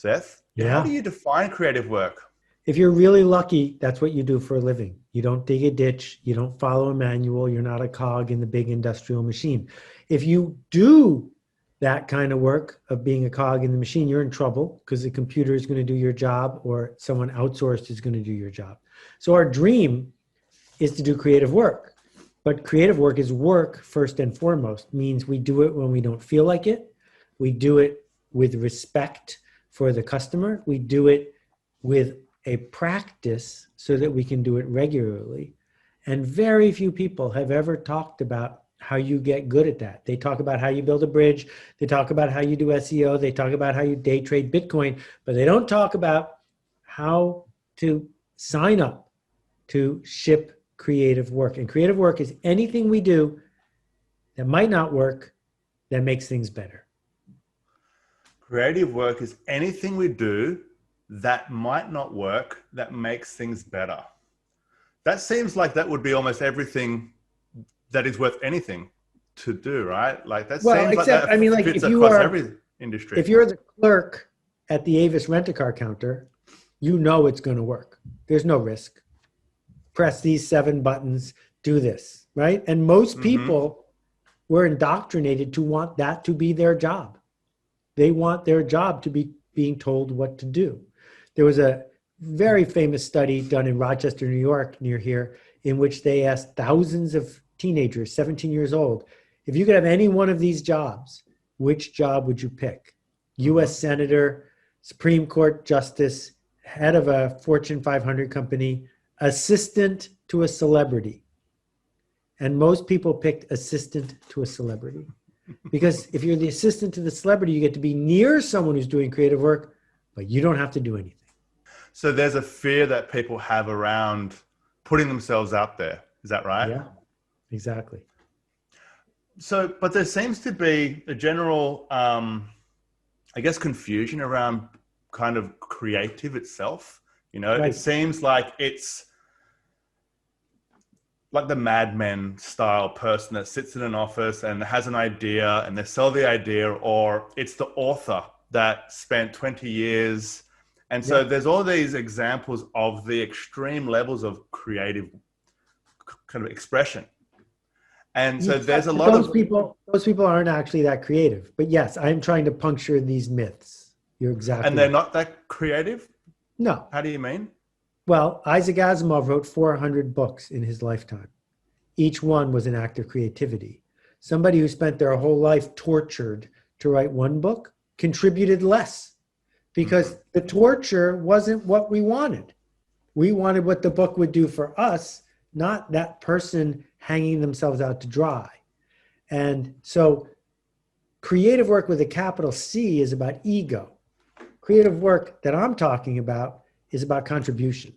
Seth, how do you define creative work? If you're really lucky, that's what you do for a living. You don't dig a ditch. You don't follow a manual. You're not a cog in the big industrial machine. If you do that kind of work of being a cog in the machine, you're in trouble because the computer is going to do your job or someone outsourced is going to do your job. So our dream is to do creative work. But creative work is work first and foremost, means we do it when we don't feel like it. We do it with respect for the customer. We do it with a practice so that we can do it regularly. And very few people have ever talked about how you get good at that. They talk about how you build a bridge. They talk about how you do SEO. They talk about how you day trade Bitcoin, but they don't talk about how to sign up to ship creative work. And creative work is anything we do that might not work, that makes things better. Creative work is anything we do that might not work, that makes things better. That seems like that would be almost everything that is worth anything to do, right? Like that seems like that fits across every industry. If you're the clerk at the Avis rent-a-car counter, you know it's going to work. There's no risk. Press these 7 buttons, do this, right? And most people were indoctrinated to want that to be their job. They want their job to be being told what to do. There was a very famous study done in Rochester, New York, near here, in which they asked thousands of teenagers, 17 years old, if you could have any one of these jobs, which job would you pick? U.S. Senator, Supreme Court Justice, head of a Fortune 500 company, assistant to a celebrity. And most people picked assistant to a celebrity. Because if you're the assistant to the celebrity, you get to be near someone who's doing creative work, but you don't have to do anything. So there's a fear that people have around putting themselves out there. Is that right? Yeah, exactly. So, but there seems to be a general, confusion around kind of creative itself. You know, It seems like it's like the Mad Men style person that sits in an office and has an idea and they sell the idea, or it's the author that spent 20 years. And so there's all these examples of the extreme levels of creative kind of expression. And so there's a lot of those people aren't actually that creative, but yes, I'm trying to puncture these myths. You're exactly And they're not that creative? No. How do you mean? Well, Isaac Asimov wrote 400 books in his lifetime. Each one was an act of creativity. Somebody who spent their whole life tortured to write one book contributed less because the torture wasn't what we wanted. We wanted what the book would do for us, not that person hanging themselves out to dry. And so creative work with a capital C is about ego. Creative work that I'm talking about is about contribution.